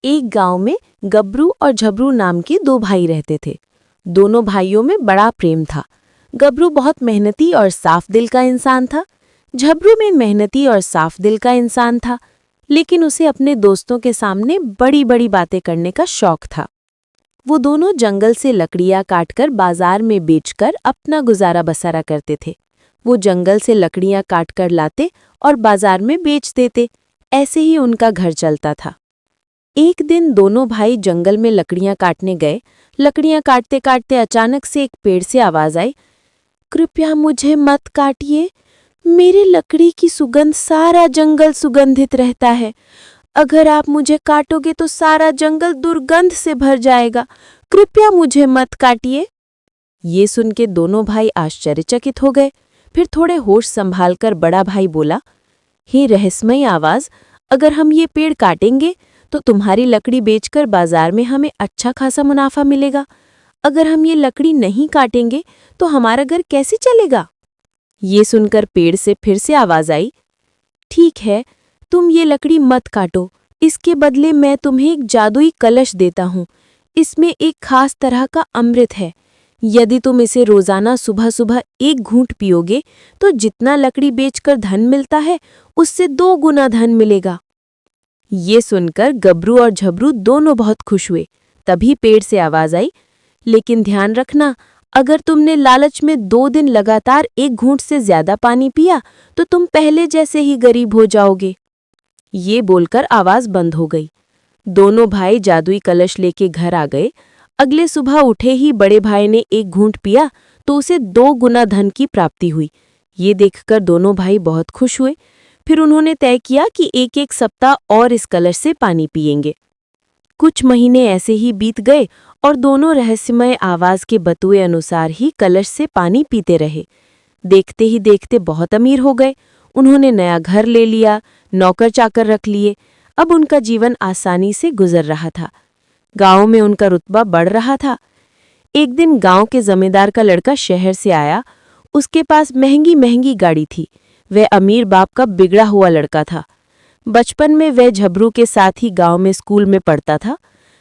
एक गांव में गबरू और झबरू नाम के दो भाई रहते थे। दोनों भाइयों में बड़ा प्रेम था। गबरू बहुत मेहनती और साफ दिल का इंसान था। झबरू में मेहनती और साफ दिल का इंसान था, लेकिन उसे अपने दोस्तों के सामने बड़ी बड़ी बातें करने का शौक था। वो दोनों जंगल से लकड़ियां काटकर बाजार में बेचकर अपना गुजारा बसारा करते थे। वो जंगल से लकड़ियां काटकर लाते और बाजार में बेच देते। ऐसे ही उनका घर चलता था। एक दिन दोनों भाई जंगल में लकड़ियां काटने गए। लकड़ियां काटते काटते अचानक से एक पेड़ से आवाज आई, कृपया मुझे मत काटिए, मेरी लकड़ी की सुगंध सारा जंगल सुगंधित रहता है। अगर आप मुझे काटोगे तो सारा जंगल दुर्गंध से भर जाएगा। कृपया मुझे मत काटिए। ये सुन के दोनों भाई आश्चर्यचकित हो गए। फिर थोड़े होश संभालकर बड़ा भाई बोला, हे रहस्यमयी आवाज, अगर हम ये पेड़ काटेंगे तो तुम्हारी लकड़ी बेचकर बाजार में हमें अच्छा खासा मुनाफा मिलेगा। अगर हम ये लकड़ी नहीं काटेंगे तो हमारा घर कैसे चलेगा? ये सुनकर पेड़ से फिर से आवाज आई, ठीक है, तुम ये लकड़ी मत काटो। इसके बदले मैं तुम्हें एक जादुई कलश देता हूँ। इसमें एक खास तरह का अमृत है। यदि तुम इसे रोजाना सुबह सुबह एक घूंट पियोगे तो जितना लकड़ी बेचकर धन मिलता है उससे 2 गुना धन मिलेगा। ये सुनकर गबरू और झबरू दोनों बहुत खुश हुए। तभी पेड़ से आवाज आई, लेकिन ध्यान रखना, अगर तुमने लालच में 2 दिन लगातार एक घूंट से ज्यादा पानी पिया तो तुम पहले जैसे ही गरीब हो जाओगे। ये बोलकर आवाज बंद हो गई। दोनों भाई जादुई कलश लेके घर आ गए। अगले सुबह उठे ही बड़े भाई ने एक घूंट पिया तो उसे 2 गुना धन की प्राप्ति हुई। ये देखकर दोनों भाई बहुत खुश हुए। फिर उन्होंने तय किया कि एक सप्ताह और इस कलश से पानी पिएंगे। कुछ महीने ऐसे ही बीत गए और दोनों रहस्यमय आवाज के बतुए अनुसार ही कलश से पानी पीते रहे। देखते ही देखते बहुत अमीर हो गए। उन्होंने नया घर ले लिया, नौकर चाकर रख लिए। अब उनका जीवन आसानी से गुजर रहा था। गांव में उनका रुतबा बढ़ रहा था। एक दिन गांव के जमींदार का लड़का शहर से आया। उसके पास महंगी महंगी गाड़ी थी। वह अमीर बाप का बिगड़ा हुआ लड़का था। बचपन में वह झबरू के साथ ही गांव में स्कूल में पढ़ता था।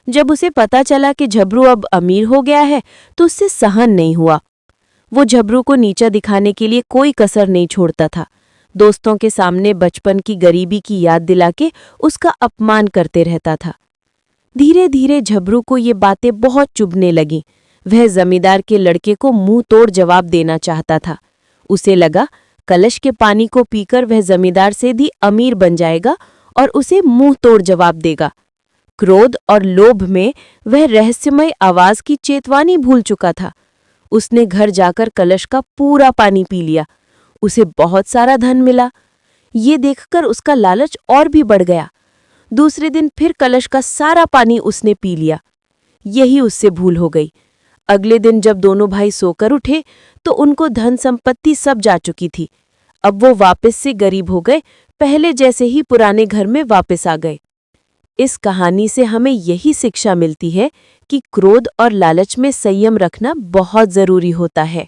जब उसे पता चला कि झबरू अब अमीर हो गया है तो उससे सहन नहीं हुआ। वो झबरू को नीचा दिखाने के लिए कोई कसर नहीं छोड़ता था। दोस्तों के सामने बचपन की गरीबी की याद दिला के उसका अपमान करते रहता था। धीरे धीरे झबरू को ये बातें बहुत चुभने लगीं। वह जमींदार के लड़के को मुंह तोड़ जवाब देना चाहता था। उसे लगा कलश के पानी को पीकर वह जमींदार से भी अमीर बन जाएगा और उसे मुंह तोड़ जवाब देगा। क्रोध और लोभ में वह रहस्यमय आवाज की चेतवानी भूल चुका था। उसने घर जाकर कलश का पूरा पानी पी लिया। उसे बहुत सारा धन मिला। ये देखकर उसका लालच और भी बढ़ गया। दूसरे दिन फिर कलश का सारा पानी उसने पी लिया। यही उससे भूल हो गई। अगले दिन जब दोनों भाई सोकर उठे तो उनको धन संपत्ति सब जा चुकी थी। अब वो वापस से गरीब हो गए, पहले जैसे ही पुराने घर में वापस आ गए। इस कहानी से हमें यही शिक्षा मिलती है कि क्रोध और लालच में संयम रखना बहुत जरूरी होता है।